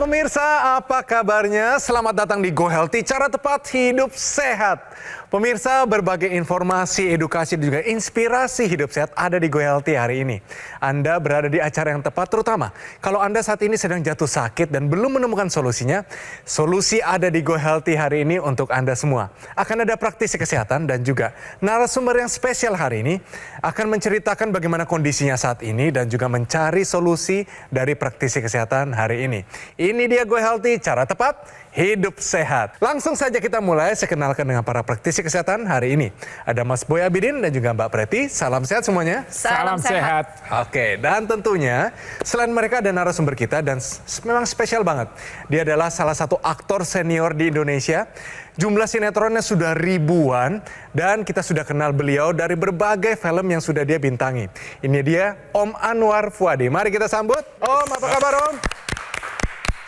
pemirsa, apa kabarnya? Selamat datang di Go Healthy, cara tepat hidup sehat. Pemirsa, berbagai informasi, edukasi, dan juga inspirasi hidup sehat ada di Go Healthy hari ini. Anda berada di acara yang tepat, terutama kalau Anda saat ini sedang jatuh sakit dan belum menemukan solusinya, solusi ada di Go Healthy hari ini untuk Anda semua. Akan ada praktisi kesehatan dan juga narasumber yang spesial hari ini akan menceritakan bagaimana kondisinya saat ini dan juga mencari solusi dari praktisi kesehatan hari ini. Ini dia Go Healthy, cara tepat hidup sehat. Langsung saja kita mulai, saya kenalkan dengan para praktisi kesehatan hari ini. Ada Mas Boy Abidin dan juga Mbak Preti. Salam sehat semuanya. Salam sehat. Oke, dan tentunya selain mereka ada narasumber kita dan memang spesial banget. Dia adalah salah satu aktor senior di Indonesia. Jumlah sinetronnya sudah ribuan dan kita sudah kenal beliau dari berbagai film yang sudah dia bintangi. Ini dia Om Anwar Fuady. Mari kita sambut. Om, apa kabar Om?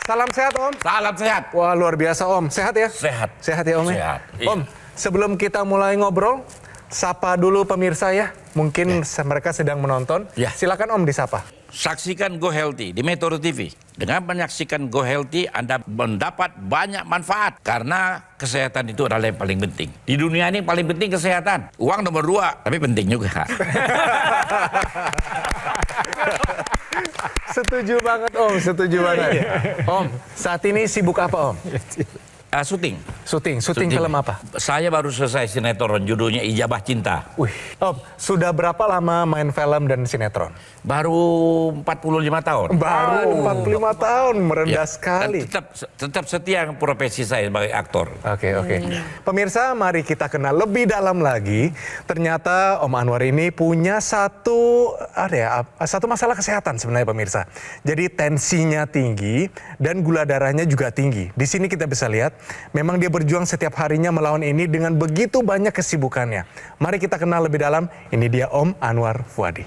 Salam sehat Om. Salam sehat. Wah, luar biasa Om. Sehat ya? Sehat. Sehat ya Om ya? Sehat, iya. Om, sebelum kita mulai ngobrol, sapa dulu pemirsa ya. Mungkin mereka sedang menonton. Ya. Silakan Om disapa. Saksikan Go Healthy di Metro TV. Dengan menyaksikan Go Healthy, Anda mendapat banyak manfaat. Karena kesehatan itu adalah yang paling penting. Di dunia ini paling penting kesehatan. Uang nomor 2, tapi penting juga. Setuju banget Om, setuju banget. Om, saat ini sibuk apa Om? Syuting Syuting film apa? Saya baru selesai sinetron, judulnya Ijabah Cinta. Wih, Om, sudah berapa lama main film dan sinetron? Baru 45 tahun. Baru 45 tahun, merendah Ya, sekali. dan tetap setia dengan profesi saya sebagai aktor. Oke. Pemirsa, mari kita kenal lebih dalam lagi. Ternyata Om Anwar ini punya satu masalah kesehatan sebenarnya pemirsa. Jadi tensinya tinggi dan gula darahnya juga tinggi. Di sini kita bisa lihat, memang dia berjuang setiap harinya melawan ini dengan begitu banyak kesibukannya. Mari kita kenal lebih dalam. Ini dia Om Anwar Fuady.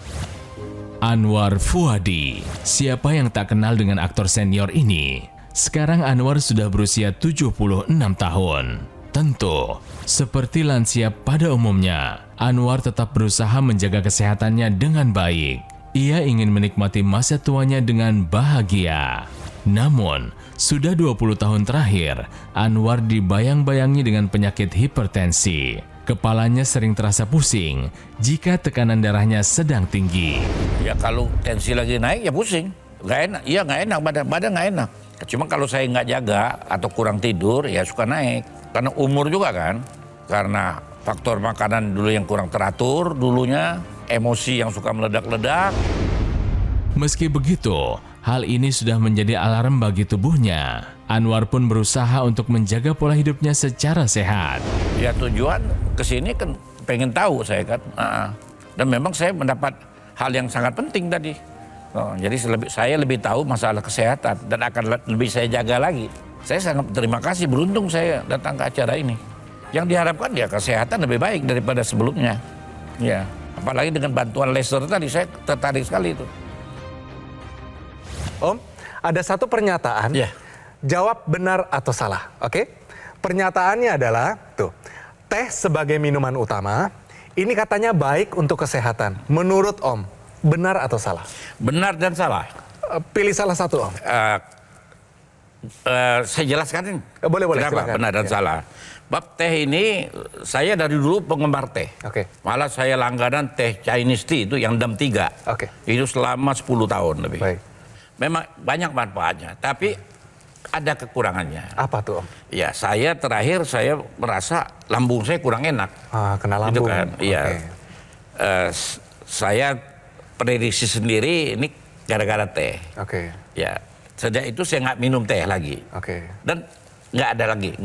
Anwar Fuady, siapa yang tak kenal dengan aktor senior ini? Sekarang Anwar sudah berusia 76 tahun. Tentu, seperti lansia pada umumnya, Anwar tetap berusaha menjaga kesehatannya dengan baik. Ia ingin menikmati masa tuanya dengan bahagia. Namun, sudah 20 tahun terakhir, Anwar dibayang-bayangi dengan penyakit hipertensi. Kepalanya sering terasa pusing jika tekanan darahnya sedang tinggi. Ya kalau tensi lagi naik ya pusing, nggak enak. Iya nggak enak, badan nggak enak. Cuma kalau saya nggak jaga atau kurang tidur ya suka naik. Karena umur juga kan, karena faktor makanan dulu yang kurang teratur dulunya, emosi yang suka meledak-ledak. Meski begitu, hal ini sudah menjadi alarm bagi tubuhnya. Anwar pun berusaha untuk menjaga pola hidupnya secara sehat. Ya tujuan kesini kan pengen tahu saya kan. Dan memang saya mendapat hal yang sangat penting tadi. Jadi saya lebih tahu masalah kesehatan dan akan lebih saya jaga lagi. Saya sangat terima kasih, beruntung saya datang ke acara ini. Yang diharapkan ya kesehatan lebih baik daripada sebelumnya. Ya, apalagi dengan bantuan laser tadi saya tertarik sekali itu. Om, ada satu pernyataan. Ya. Jawab benar atau salah, oke? Pernyataannya adalah, teh sebagai minuman utama, ini katanya baik untuk kesehatan. Menurut Om, benar atau salah? Benar dan salah. Pilih salah satu Om. Saya jelaskan. Boleh, kenapa silakan. benar dan salah. Bab teh ini, saya dari dulu penggemar teh. Oke. Malah saya langganan teh Chinese tea itu yang DAM 3. Oke. Itu selama 10 tahun lebih. Baik. Memang banyak manfaatnya, tapi ada kekurangannya. Apa tuh Om? Ya, saya terakhir saya merasa lambung saya kurang enak. Kena Itu lambung. kan, iya. Saya prediksi sendiri ini gara-gara teh. Oke. Ya, sejak itu saya nggak minum teh lagi. Oke. Dan nggak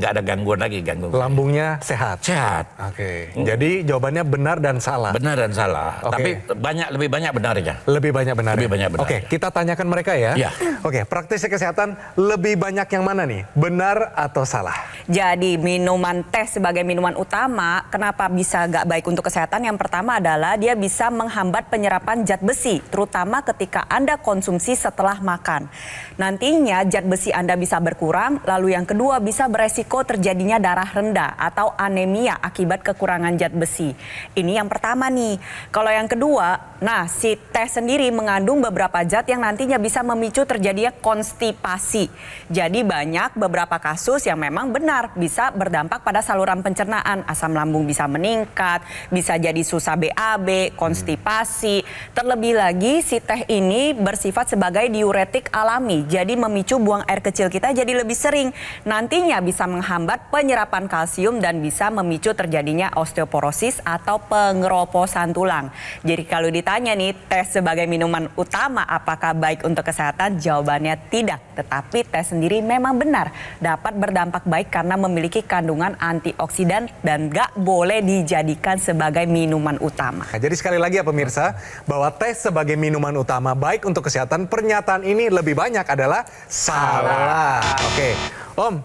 ada gangguan lagi. Lambungnya sehat? Sehat. Oke. Jadi jawabannya benar dan salah? Benar dan salah. Oke. Tapi lebih banyak benarnya. Lebih banyak benar. Lebih banyak benar. Oke, kita tanyakan mereka ya. Ya. Oke, praktisi kesehatan lebih banyak yang mana nih? Benar atau salah? Jadi minuman teh sebagai minuman utama, kenapa bisa nggak baik untuk kesehatan? Yang pertama adalah dia bisa menghambat penyerapan zat besi, terutama ketika Anda konsumsi setelah makan. Nantinya zat besi Anda bisa berkurang, lalu yang kedua kedua bisa beresiko terjadinya darah rendah atau anemia akibat kekurangan zat besi. Ini yang pertama nih. Kalau yang kedua, nah si teh sendiri mengandung beberapa zat yang nantinya bisa memicu terjadinya konstipasi. Jadi banyak beberapa kasus yang memang benar bisa berdampak pada saluran pencernaan. Asam lambung bisa meningkat, bisa jadi susah BAB, konstipasi. Terlebih lagi si teh ini bersifat sebagai diuretik alami. Jadi memicu buang air kecil kita jadi lebih sering. Nantinya bisa menghambat penyerapan kalsium dan bisa memicu terjadinya osteoporosis atau pengeroposan tulang. Jadi kalau ditanya nih, teh sebagai minuman utama apakah baik untuk kesehatan? Jawabannya tidak. Tetapi teh sendiri memang benar dapat berdampak baik karena memiliki kandungan antioksidan dan gak boleh dijadikan sebagai minuman utama. Nah, jadi sekali lagi ya pemirsa, bahwa teh sebagai minuman utama baik untuk kesehatan, pernyataan ini lebih banyak adalah salah. Oke, Om,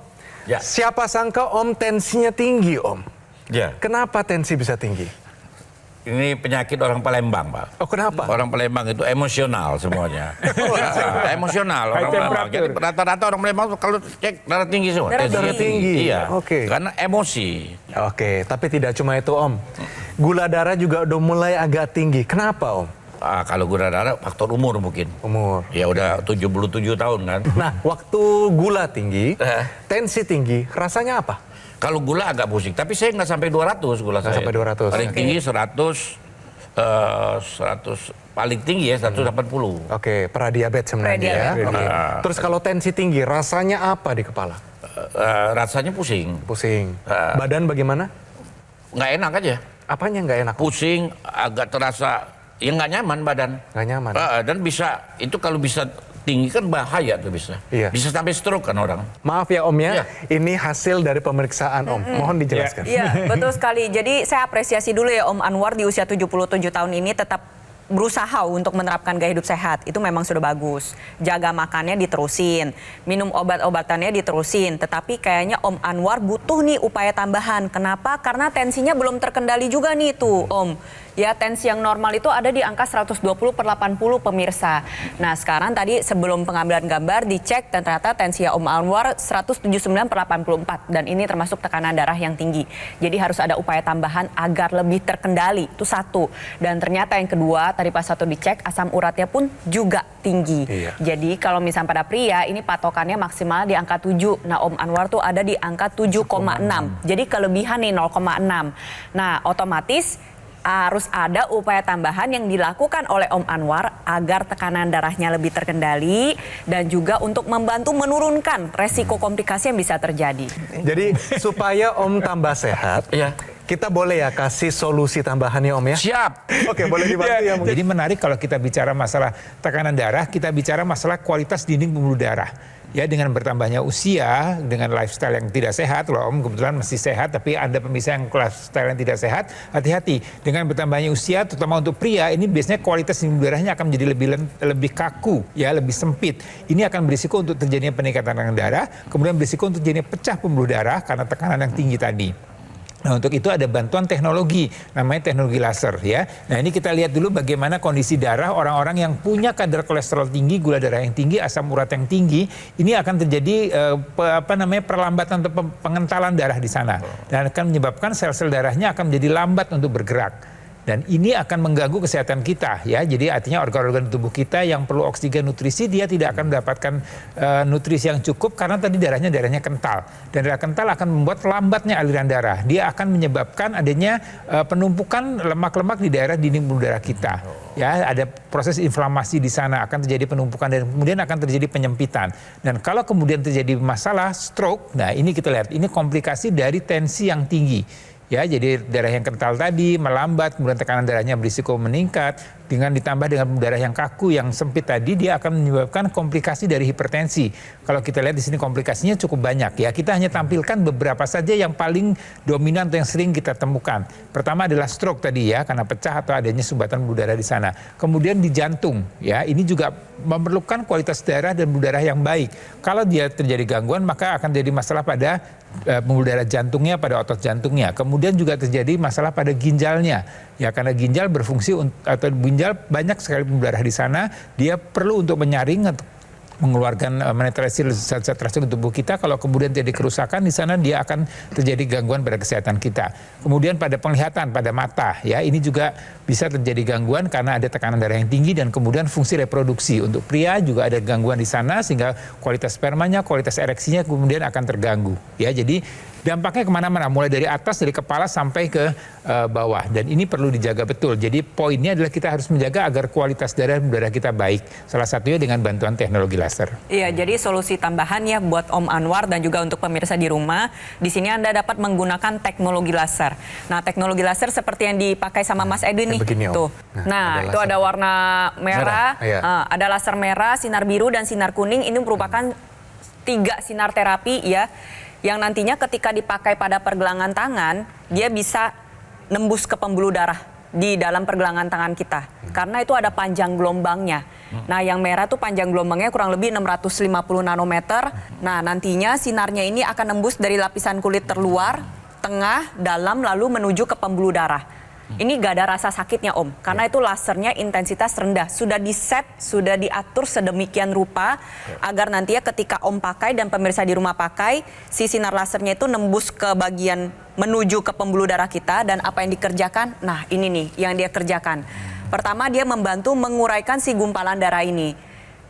Ya. siapa sangka Om tensinya tinggi, Om? Ya. Kenapa tensi bisa tinggi? Ini penyakit orang Palembang, Pak. Oh, kenapa? Orang Palembang itu emosional semuanya. Emosional orang Palembang. Jadi rata-rata orang Palembang kalau cek darah tinggi semua. Darah tinggi. Iya. Oke. Karena emosi. Oke, tapi tidak cuma itu, Om. Gula darah juga udah mulai agak tinggi. Kenapa, Om? Kalau gula darah faktor umur mungkin. Umur. Ya udah 77 tahun kan. Nah, waktu gula tinggi, tensi tinggi, rasanya apa? Kalau gula agak pusing, tapi saya nggak sampai 200 gula Nggak saya. sampai 200. Paling tinggi 100, 100 paling tinggi ya 180. Oke, pradiabetes sebenarnya ya. Pradiabetes. Oke. Terus kalau tensi tinggi, rasanya apa di kepala? Rasanya pusing, Pusing. Badan bagaimana? nggak enak aja. Apanya nggak enak? Pusing, agak terasa, ya nggak nyaman badan. Nggak nyaman. Dan bisa, itu kalau bisa tinggi kan bahaya tuh bisa. Iya. Bisa sampai stroke kan orang. Maaf ya Om ya, Iya. ini hasil dari pemeriksaan Om. Mohon dijelaskan. Iya, betul sekali. Jadi saya apresiasi dulu ya Om Anwar di usia 77 tahun ini tetap berusaha untuk menerapkan gaya hidup sehat. Itu memang sudah bagus. Jaga makannya diterusin, minum obat-obatannya diterusin. Tetapi kayaknya Om Anwar butuh nih upaya tambahan. Kenapa? Karena tensinya belum terkendali juga nih tuh Om. Ya, tensi yang normal itu ada di angka 120/80 pemirsa. Nah, sekarang tadi sebelum pengambilan gambar dicek dan ternyata tensi Om Anwar 179/84 dan ini termasuk tekanan darah yang tinggi. Jadi harus ada upaya tambahan agar lebih terkendali. Itu satu. Dan ternyata yang kedua, tadi pas satu dicek asam uratnya pun juga tinggi. Iya. Jadi kalau misalnya pada pria ini patokannya maksimal di angka 7. Nah, Om Anwar tuh ada di angka 7,6. Jadi kelebihan nih 0,6. Nah, otomatis harus ada upaya tambahan yang dilakukan oleh Om Anwar agar tekanan darahnya lebih terkendali dan juga untuk membantu menurunkan resiko komplikasi yang bisa terjadi. Jadi supaya Om tambah sehat, Iya. kita boleh ya kasih solusi tambahannya Om ya? Siap. Oke, boleh dibantu ya mungkin. Jadi menarik kalau kita bicara masalah tekanan darah, kita bicara masalah kualitas dinding pembuluh darah. Ya, dengan bertambahnya usia, dengan lifestyle yang tidak sehat, loh Om kebetulan masih sehat, tapi ada pemirsa yang lifestyle yang tidak sehat, hati-hati. Dengan bertambahnya usia, terutama untuk pria, ini biasanya kualitas dinding pembuluh darahnya akan menjadi lebih kaku, ya, lebih sempit. Ini akan berisiko untuk terjadinya peningkatan tekanan darah, kemudian berisiko untuk terjadinya pecah pembuluh darah karena tekanan yang tinggi tadi. Nah, untuk itu ada bantuan teknologi, namanya teknologi laser ya. Nah, ini kita lihat dulu bagaimana kondisi darah orang-orang yang punya kadar kolesterol tinggi, gula darah yang tinggi, asam urat yang tinggi. Ini akan terjadi perlambatan atau pengentalan darah di sana. Dan akan menyebabkan sel-sel darahnya akan menjadi lambat untuk bergerak. Dan ini akan mengganggu kesehatan kita ya. Jadi artinya organ-organ tubuh kita yang perlu oksigen nutrisi dia tidak akan mendapatkan nutrisi yang cukup karena tadi darahnya kental. Dan darah kental akan membuat lambatnya aliran darah. Dia akan menyebabkan adanya penumpukan lemak-lemak di daerah dinding pembuluh darah kita. Ya, ada proses inflamasi di sana, akan terjadi penumpukan dan kemudian akan terjadi penyempitan. Dan kalau kemudian terjadi masalah stroke, nah ini kita lihat, ini komplikasi dari tensi yang tinggi. Ya, jadi darah yang kental tadi melambat, kemudian tekanan darahnya berisiko meningkat, dengan ditambah dengan darah yang kaku, yang sempit tadi, dia akan menyebabkan komplikasi dari hipertensi. Kalau kita lihat di sini komplikasinya cukup banyak ya. Kita hanya tampilkan beberapa saja yang paling dominan atau yang sering kita temukan. Pertama adalah stroke tadi ya, karena pecah atau adanya sumbatan pembuluh darah di sana. Kemudian di jantung ya, ini juga memerlukan kualitas darah dan pembuluh darah yang baik. Kalau dia terjadi gangguan, maka akan jadi masalah pada pembuluh darah jantungnya, pada otot jantungnya. Kemudian juga terjadi masalah pada ginjalnya. Ya, karena ginjal berfungsi atau ginjal banyak sekali pembuluh darah di sana, dia perlu untuk menyaring mengeluarkan menetralisir zat-zat racun di tubuh kita. Kalau kemudian terjadi kerusakan di sana, dia akan terjadi gangguan pada kesehatan kita. Kemudian pada penglihatan, pada mata, ya ini juga bisa terjadi gangguan karena ada tekanan darah yang tinggi, dan kemudian fungsi reproduksi untuk pria juga ada gangguan di sana, sehingga kualitas spermanya, kualitas ereksinya kemudian akan terganggu. Ya, jadi dampaknya kemana-mana, mulai dari atas, dari kepala sampai ke bawah, dan ini perlu dijaga betul. Jadi poinnya adalah kita harus menjaga agar kualitas darah kita baik. Salah satunya dengan bantuan teknologi laser. Iya, jadi solusi tambahan ya buat Om Anwar dan juga untuk pemirsa di rumah. Di sini Anda dapat menggunakan teknologi laser. Nah, teknologi laser seperti yang dipakai sama Mas Edwin nih. Begini, Om. Tuh. Nah, itu ada warna merah, iya. ada laser merah, sinar biru dan sinar kuning. Ini merupakan 3 sinar terapi ya, yang nantinya ketika dipakai pada pergelangan tangan, dia bisa nembus ke pembuluh darah di dalam pergelangan tangan kita. Karena itu ada panjang gelombangnya. Nah, yang merah tuh panjang gelombangnya kurang lebih 650 nanometer. Nah, nantinya sinarnya ini akan nembus dari lapisan kulit terluar, tengah, dalam, lalu menuju ke pembuluh darah. Ini gak ada rasa sakitnya, Om, karena itu lasernya intensitas rendah. Sudah di-set, sudah diatur sedemikian rupa agar nantinya ketika Om pakai dan pemirsa di rumah pakai, si sinar lasernya itu nembus ke bagian menuju ke pembuluh darah kita. Dan apa yang dikerjakan? Nah, ini nih yang dia kerjakan. Pertama, dia membantu menguraikan si gumpalan darah ini.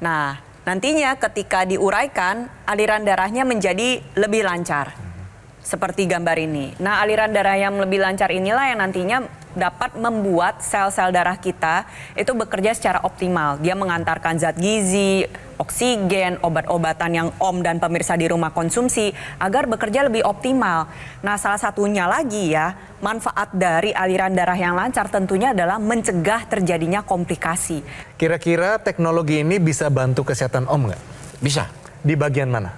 Nah, nantinya ketika diuraikan, aliran darahnya menjadi lebih lancar. Seperti gambar ini. Nah, aliran darah yang lebih lancar inilah yang nantinya dapat membuat sel-sel darah kita itu bekerja secara optimal. Dia mengantarkan zat gizi, oksigen, obat-obatan yang Om dan pemirsa di rumah konsumsi agar bekerja lebih optimal. Nah, salah satunya lagi ya, manfaat dari aliran darah yang lancar tentunya adalah mencegah terjadinya komplikasi. Kira-kira teknologi ini bisa bantu kesehatan Om nggak? Bisa. Di bagian mana?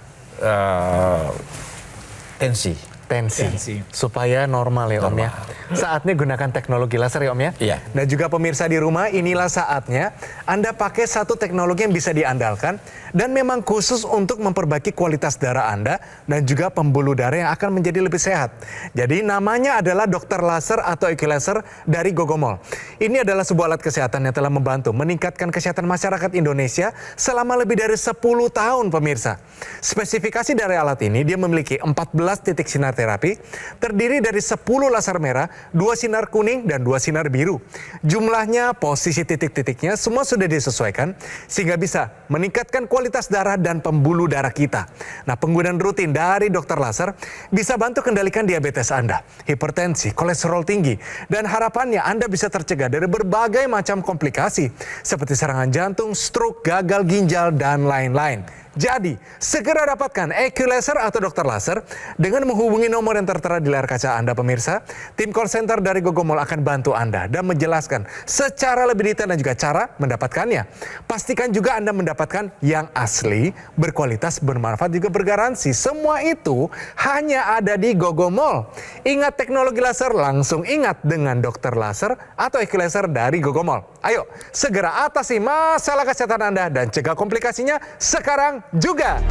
Tensi. Tensi. Supaya normal ya Om ya. Saatnya gunakan teknologi laser ya Om ya. Iya. Dan juga pemirsa di rumah, inilah saatnya Anda pakai satu teknologi yang bisa diandalkan dan memang khusus untuk memperbaiki kualitas darah Anda dan juga pembuluh darah yang akan menjadi lebih sehat. Jadi namanya adalah Dokter Laser atau EQ Laser dari Gogomol. Ini adalah sebuah alat kesehatan yang telah membantu meningkatkan kesehatan masyarakat Indonesia selama lebih dari 10 tahun pemirsa. Spesifikasi dari alat ini, dia memiliki 14 titik sinar terapi, terdiri dari 10 laser merah, 2 sinar kuning, dan 2 sinar biru. Jumlahnya, posisi titik-titiknya semua sudah disesuaikan sehingga bisa meningkatkan kualitas darah dan pembuluh darah kita. Nah, penggunaan rutin dari dokter laser bisa bantu kendalikan diabetes Anda, hipertensi, kolesterol tinggi, dan harapannya Anda bisa tercegah dari berbagai macam komplikasi seperti serangan jantung, stroke, gagal ginjal, dan lain-lain. Jadi, segera dapatkan EQ Laser atau dokter laser dengan menghubungi nomor yang tertera di layar kaca Anda pemirsa. Tim call center dari Gogomol akan bantu Anda dan menjelaskan secara lebih detail dan juga cara mendapatkannya. Pastikan juga Anda mendapatkan yang asli, berkualitas, bermanfaat, juga bergaransi. Semua itu hanya ada di Gogomol. Ingat teknologi laser, langsung ingat dengan dokter laser atau EQ Laser dari Gogomol. Ayo, segera atasi masalah kesehatan Anda dan cegah komplikasinya sekarang juga.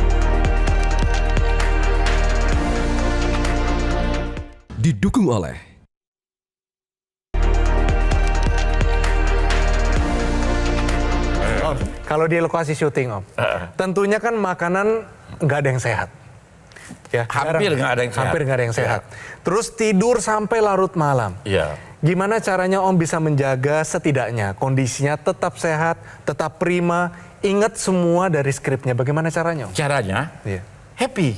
Didukung oleh Om, kalau di lokasi syuting Om, tentunya kan makanan nggak ada yang sehat. Ya, Hampir nggak ada yang sehat. Hampir nggak ada yang sehat. Terus tidur sampai larut malam. Iya. Gimana caranya Om bisa menjaga setidaknya kondisinya tetap sehat, tetap prima, ingat semua dari skripnya. Bagaimana caranya Om? Caranya Iya. happy.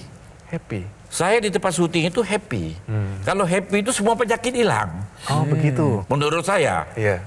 Happy. Saya di tempat syuting itu happy. Kalau happy itu semua penyakit hilang. Oh begitu. Menurut saya. Iya.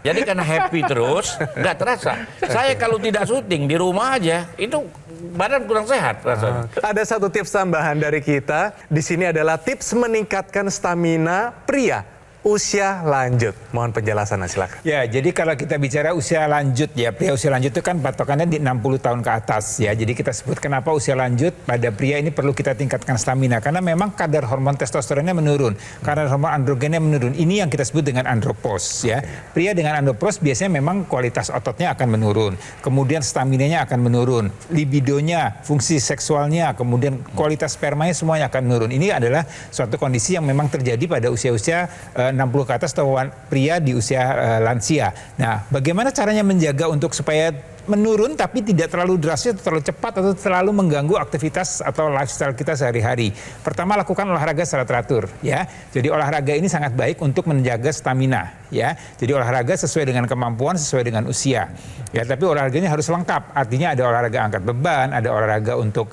Jadi karena happy terus, nggak terasa. Saya kalau tidak syuting di rumah aja, itu badan kurang sehat rasanya. Ada satu tips tambahan dari kita. Di sini adalah tips meningkatkan stamina pria usia lanjut. Mohon penjelasannya, silakan. Ya, jadi kalau kita bicara usia lanjut ya, pria usia lanjut itu kan patokannya di 60 tahun ke atas ya. Jadi kita sebut kenapa usia lanjut pada pria ini perlu kita tingkatkan stamina. Karena memang kadar hormon testosteronnya menurun. Kadar hormon androgennya menurun. Ini yang kita sebut dengan andropause ya. Pria dengan andropause biasanya memang kualitas ototnya akan menurun. Kemudian staminanya akan menurun. Libidonya, fungsi seksualnya, kemudian kualitas spermanya semuanya akan menurun. Ini adalah suatu kondisi yang memang terjadi pada usia-usia 60 ke atas atau pria di usia lansia. Nah, bagaimana caranya menjaga untuk supaya menurun tapi tidak terlalu drastis, terlalu cepat atau terlalu mengganggu aktivitas atau lifestyle kita sehari-hari. Pertama, lakukan olahraga secara teratur ya. Jadi olahraga ini sangat baik untuk menjaga stamina ya. Jadi olahraga sesuai dengan kemampuan, sesuai dengan usia. Ya, tapi olahraganya harus lengkap. Artinya ada olahraga angkat beban, ada olahraga untuk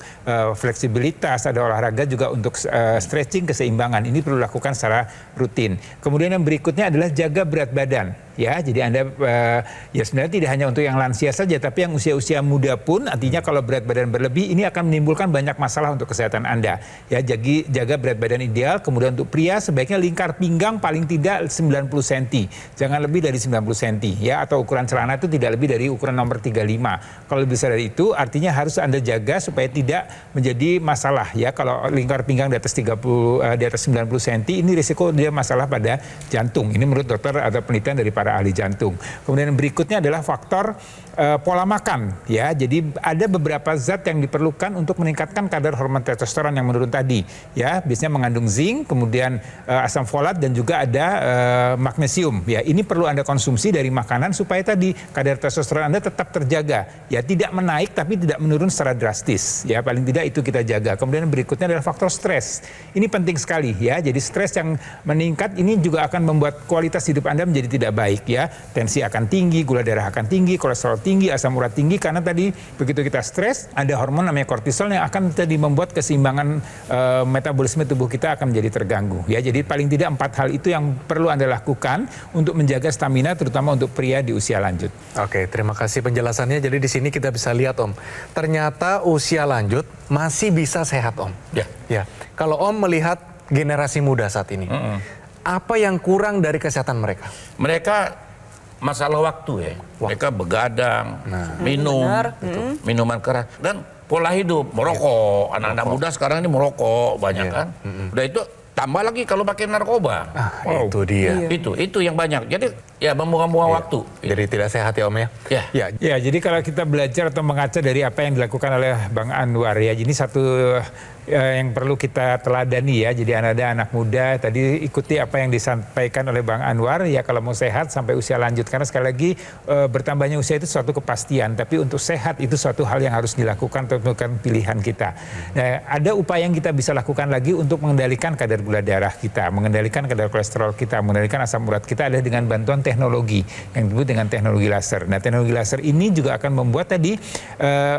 fleksibilitas, ada olahraga juga untuk stretching, keseimbangan. Ini perlu dilakukan secara rutin. Kemudian yang berikutnya adalah jaga berat badan. Ya, jadi Anda ya sebenarnya tidak hanya untuk yang lansia saja, tapi yang usia-usia muda pun, artinya kalau berat badan berlebih ini akan menimbulkan banyak masalah untuk kesehatan Anda. Ya, jaga berat badan ideal. Kemudian untuk pria sebaiknya lingkar pinggang paling tidak 90 cm. Jangan lebih dari 90 cm ya, atau ukuran celana itu tidak lebih dari ukuran nomor 35. Kalau lebih besar dari itu artinya harus Anda jaga supaya tidak menjadi masalah ya. Kalau lingkar pinggang di atas 90 cm ini risiko dia masalah pada jantung. Ini menurut dokter atau penelitian dari para ahli jantung. Kemudian berikutnya adalah faktor pola makan ya. Jadi ada beberapa zat yang diperlukan untuk meningkatkan kadar hormon testosteron yang menurun tadi ya. Biasanya mengandung zinc, kemudian asam folat dan juga ada magnesium ya. Ini perlu Anda konsumsi dari makanan supaya tadi kadar testosteron Anda tetap terjaga ya, tidak menaik tapi tidak menurun secara drastis ya. Paling tidak itu kita jaga. Kemudian berikutnya adalah faktor stres. Ini penting sekali ya. Jadi stres yang meningkat ini juga akan membuat kualitas hidup Anda menjadi tidak baik ya. Tensi akan tinggi, gula darah akan tinggi, kolesterol tinggi, asam urat tinggi, karena tadi begitu kita stres ada hormon namanya kortisol yang akan tadi membuat keseimbangan metabolisme tubuh kita akan menjadi terganggu ya. Jadi paling tidak 4 hal itu yang perlu Anda lakukan untuk menjaga stamina terutama untuk pria di usia lanjut. Oke, terima kasih penjelasannya. Jadi di sini kita bisa lihat Om, ternyata usia lanjut masih bisa sehat Om. Ya. Kalau Om melihat generasi muda saat ini, apa yang kurang dari kesehatan mereka? Mereka masalah waktu ya. Mereka begadang, minum, minuman keras, dan pola hidup, merokok. Anak-anak muda sekarang ini merokok banyak kan. Udah itu tambah lagi kalau pakai narkoba. Itu dia. Itu yang banyak. Jadi ya membuang-buang waktu. Jadi tidak sehat ya Om ya? Ya, jadi kalau kita belajar atau mengaca dari apa yang dilakukan oleh Bang Anwar ya, ini satu yang perlu kita teladani ya. Jadi ada anak muda tadi ikuti apa yang disampaikan oleh Bang Anwar ya, kalau mau sehat sampai usia lanjut, karena sekali lagi bertambahnya usia itu suatu kepastian, tapi untuk sehat itu suatu hal yang harus dilakukan, tentukan pilihan kita. Nah, ada upaya yang kita bisa lakukan lagi untuk mengendalikan kadar gula darah kita, mengendalikan kadar kolesterol kita, mengendalikan asam urat kita adalah dengan bantuan teknologi yang disebut dengan teknologi laser. Nah, teknologi laser ini juga akan membuat tadi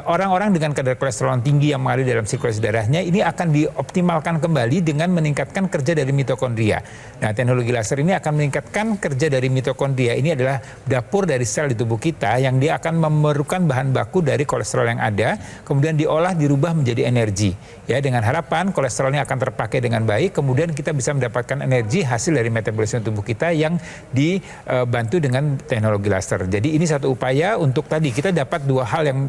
orang-orang dengan kadar kolesterol yang tinggi yang mengalir dalam sirkulasi darahnya ini akan dioptimalkan kembali dengan meningkatkan kerja dari mitokondria. Nah, teknologi laser ini akan meningkatkan kerja dari mitokondria. Ini adalah dapur dari sel di tubuh kita yang dia akan memerlukan bahan baku dari kolesterol yang ada, kemudian diolah, dirubah menjadi energi. Ya, dengan harapan kolesterolnya akan terpakai dengan baik, kemudian kita bisa mendapatkan energi hasil dari metabolisme tubuh kita yang dibantu dengan teknologi laser. Jadi ini satu upaya untuk tadi kita dapat dua hal yang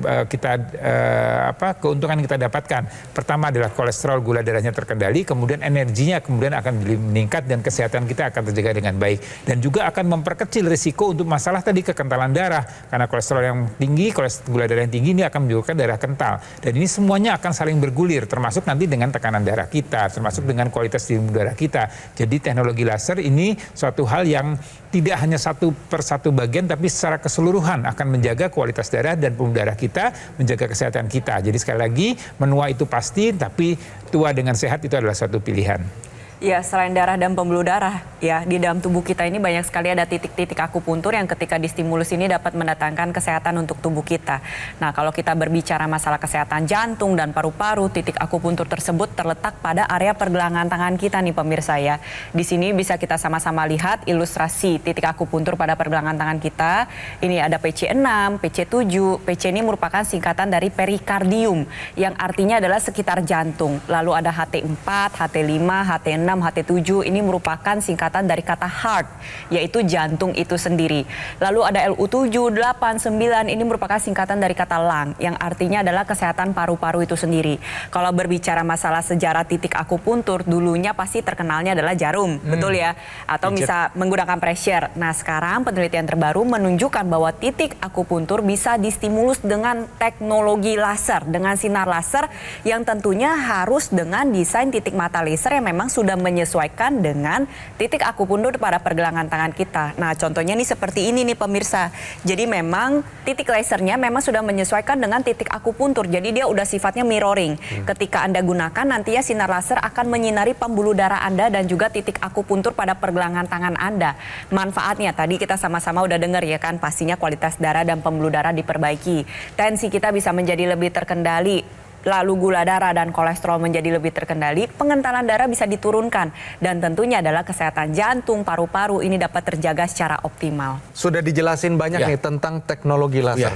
keuntungan yang kita dapatkan. Pertama adalah kolesterol gula darahnya terkendali, kemudian energinya kemudian akan meningkat dan kesehatan kita akan terjaga dengan baik, dan juga akan memperkecil risiko untuk masalah tadi kekentalan darah, karena kolesterol yang tinggi, gula darah yang tinggi ini akan menyebabkan darah kental, dan ini semuanya akan saling bergulir, termasuk nanti dengan tekanan darah kita, termasuk dengan kualitas darah kita. Jadi teknologi laser ini suatu hal yang tidak hanya satu per satu bagian, tapi secara keseluruhan akan menjaga kualitas darah dan pembuluh darah kita, menjaga kesehatan kita. Jadi sekali lagi, menua itu pasti, tapi tua dengan sehat itu adalah suatu pilihan. Ya, selain darah dan pembuluh darah, ya di dalam tubuh kita ini banyak sekali ada titik-titik akupuntur yang ketika distimulus ini dapat mendatangkan kesehatan untuk tubuh kita. Nah, kalau kita berbicara masalah kesehatan jantung dan paru-paru, titik akupuntur tersebut terletak pada area pergelangan tangan kita nih pemirsa ya. Di sini bisa kita sama-sama lihat ilustrasi titik akupuntur pada pergelangan tangan kita. Ini ada PC6, PC7. PC ini merupakan singkatan dari perikardium yang artinya adalah sekitar jantung. Lalu ada HT4, HT5, HT6, HT7 ini merupakan singkatan dari kata heart, yaitu jantung itu sendiri. Lalu ada LU7, 8, 9 ini merupakan singkatan dari kata lung, yang artinya adalah kesehatan paru-paru itu sendiri. Kalau berbicara masalah sejarah titik akupuntur, dulunya pasti terkenalnya adalah jarum, betul ya? Atau bisa menggunakan pressure. Nah, sekarang penelitian terbaru menunjukkan bahwa titik akupuntur bisa distimulus dengan teknologi laser, dengan sinar laser yang tentunya harus dengan desain titik mata laser yang memang sudah menyesuaikan dengan titik akupuntur pada pergelangan tangan kita. Nah, contohnya nih seperti ini nih pemirsa. Jadi memang titik lasernya memang sudah menyesuaikan dengan titik akupuntur. Jadi dia udah sifatnya mirroring. Ketika Anda gunakan, nantinya sinar laser akan menyinari pembuluh darah Anda dan juga titik akupuntur pada pergelangan tangan Anda. Manfaatnya tadi kita sama-sama udah dengar ya kan, pastinya kualitas darah dan pembuluh darah diperbaiki. Tensi kita bisa menjadi lebih terkendali. Lalu gula darah dan kolesterol menjadi lebih terkendali, pengentalan darah bisa diturunkan, dan tentunya adalah kesehatan jantung, paru-paru ini dapat terjaga secara optimal. Sudah dijelasin banyak nih tentang teknologi laser.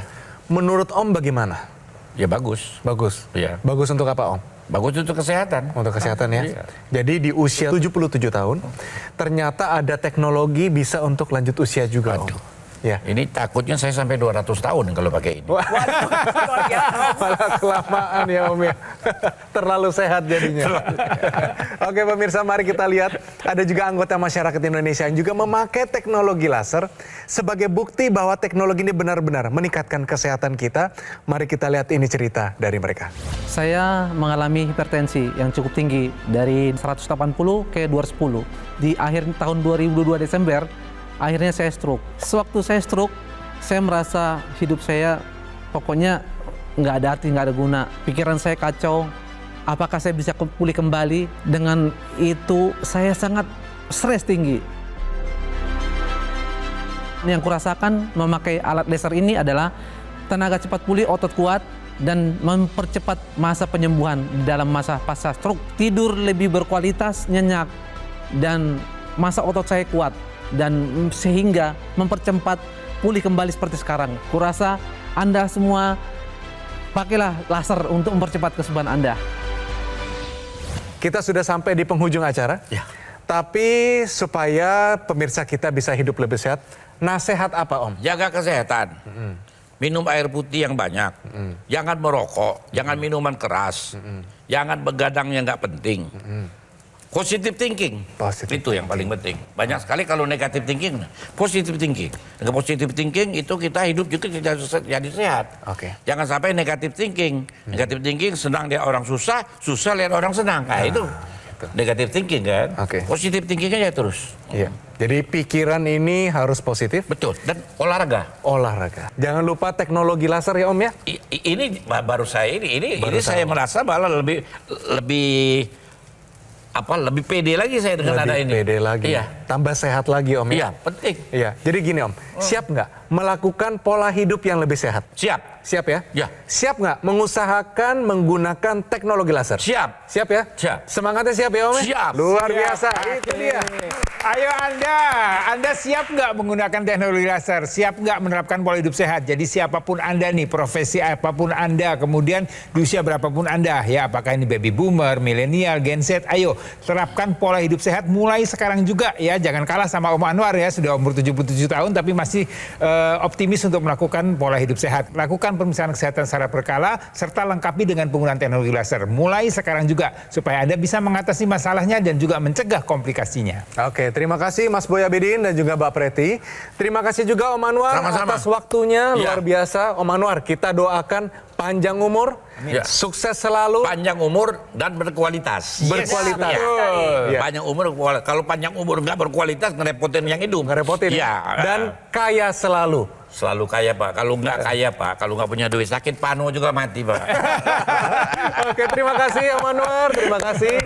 Menurut Om bagaimana? Ya bagus. Bagus. Iya. Bagus untuk apa Om? Bagus untuk kesehatan. Untuk kesehatan ya. Iya. Jadi di usia 77 tahun, ternyata ada teknologi bisa untuk lanjut usia juga Om. Ya. Ini takutnya saya sampai 200 tahun kalau pakai ini. Malah kelamaan ya Om ya. Terlalu sehat jadinya. Oke pemirsa, mari kita lihat. Ada juga anggota masyarakat Indonesia yang juga memakai teknologi laser sebagai bukti bahwa teknologi ini benar-benar meningkatkan kesehatan kita. Mari kita lihat ini cerita dari mereka. Saya mengalami hipertensi yang cukup tinggi dari 180 ke 210. Di akhir tahun 2022 Desember, akhirnya saya stroke. Sewaktu saya stroke, saya merasa hidup saya pokoknya nggak ada arti, nggak ada guna. Pikiran saya kacau. Apakah saya bisa pulih kembali? Dengan itu saya sangat stres tinggi. Yang kurasakan memakai alat laser ini adalah tenaga cepat pulih, otot kuat, dan mempercepat masa penyembuhan di dalam masa pasca stroke. Tidur lebih berkualitas, nyenyak, dan masa otot saya kuat. Dan sehingga mempercepat pulih kembali seperti sekarang. Kurasa Anda semua pakailah laser untuk mempercepat kesembuhan Anda. Kita sudah sampai di penghujung acara. Ya. Tapi supaya pemirsa kita bisa hidup lebih sehat, nasihat apa Om? Jaga kesehatan. Minum air putih yang banyak. Jangan merokok, jangan minuman keras. Jangan begadang yang nggak penting. Positive thinking, itu yang paling penting. Banyak sekali kalau negatif thinking, positive thinking. Dengan positive thinking itu kita hidup juga jadi sehat. Oke. Jangan sampai negatif thinking. Negatif thinking senang lihat orang susah, susah lihat orang senang. Nah itu negatif thinking kan. Oke. Positive thinking aja terus. Iya. Jadi pikiran ini harus positif. Betul. Dan olahraga. Olahraga. Jangan lupa teknologi laser ya Om ya. Ini baru saya ini Baru saya merasa malah lebih pede lagi saya dengan ada ini. Pede lagi. Iya. Tambah sehat lagi Om ya. Iya, penting. Iya. Jadi gini Om, siap nggak melakukan pola hidup yang lebih sehat? Siap. Siap ya? Ya. Siap nggak mengusahakan menggunakan teknologi laser? Siap. Siap ya? Siap. Semangatnya siap ya Om? Siap. Luar Siap. biasa. Itu dia. Ayo Anda siap nggak menggunakan teknologi laser? Siap nggak menerapkan pola hidup sehat? Jadi siapapun Anda nih, profesi apapun Anda, kemudian di usia berapapun Anda, ya apakah ini baby boomer, milenial, Gen Z, ayo terapkan pola hidup sehat mulai sekarang juga ya. Jangan kalah sama Om Anwar ya, sudah umur 77 tahun tapi masih optimis untuk melakukan pola hidup sehat. Lakukan pemeriksaan kesehatan secara berkala serta lengkapi dengan penggunaan teknologi laser mulai sekarang juga supaya Anda bisa mengatasi masalahnya dan juga mencegah komplikasinya. Oke, terima kasih Mas Boy Abidin dan juga Mbak Preti. Terima kasih juga Om Anwar Sama-sama. atas waktunya, Ya. luar biasa. Om Anwar, kita doakan panjang umur, Ya. sukses selalu, Panjang umur dan berkualitas. berkualitas. Iya. Iya. Panjang umur, kalau panjang umur nggak berkualitas ngerepotin yang hidup. Ngerepotin. Iya. Dan kaya selalu. Selalu kaya Pak. Kalau nggak kaya Pak, kalau nggak punya duit sakit, Pano juga mati Pak. Oke, terima kasih Om Anwar, terima kasih.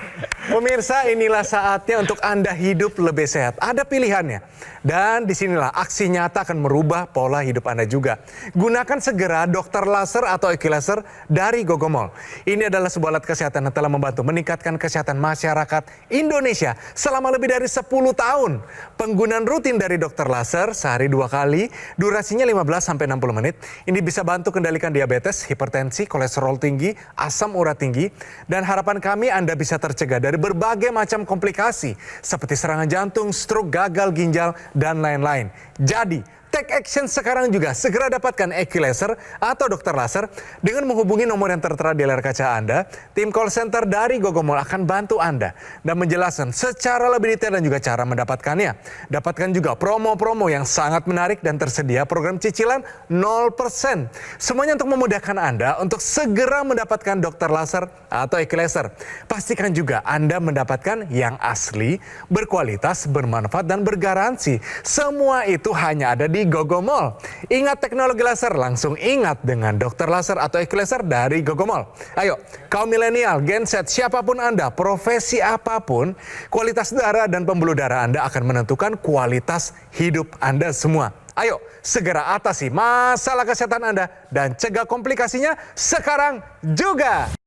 Pemirsa, inilah saatnya untuk Anda hidup lebih sehat. Ada pilihannya. Dan disinilah aksi nyata akan merubah pola hidup Anda juga. Gunakan segera dokter laser atau Equilaser dari Gogomol. Ini adalah sebuah alat kesehatan yang telah membantu meningkatkan kesehatan masyarakat Indonesia selama lebih dari 10 tahun. Penggunaan rutin dari dokter laser sehari 2 kali, durasinya 15-60 menit. Ini bisa bantu kendalikan diabetes, hipertensi, kolesterol tinggi, asam urat tinggi. Dan harapan kami Anda bisa tercegah dari berbagai macam komplikasi seperti serangan jantung, stroke, gagal ginjal, dan lain-lain. Jadi, Take action sekarang juga. Segera dapatkan Equilaser atau dokter laser dengan menghubungi nomor yang tertera di layar kaca Anda. Tim call center dari Gogomall akan bantu Anda dan menjelaskan secara lebih detail dan juga cara mendapatkannya. Dapatkan juga promo-promo yang sangat menarik dan tersedia program cicilan 0%. Semuanya untuk memudahkan Anda untuk segera mendapatkan dokter laser atau Equilaser. Pastikan juga Anda mendapatkan yang asli, berkualitas, bermanfaat, dan bergaransi. Semua itu hanya ada di Gogomall. Ingat teknologi laser, langsung ingat dengan dokter laser atau Equilaser dari Gogomall. Ayo, kaum milenial, Gen Z, siapapun Anda, profesi apapun, kualitas darah dan pembuluh darah Anda akan menentukan kualitas hidup Anda semua. Ayo, segera atasi masalah kesehatan Anda dan cegah komplikasinya sekarang juga.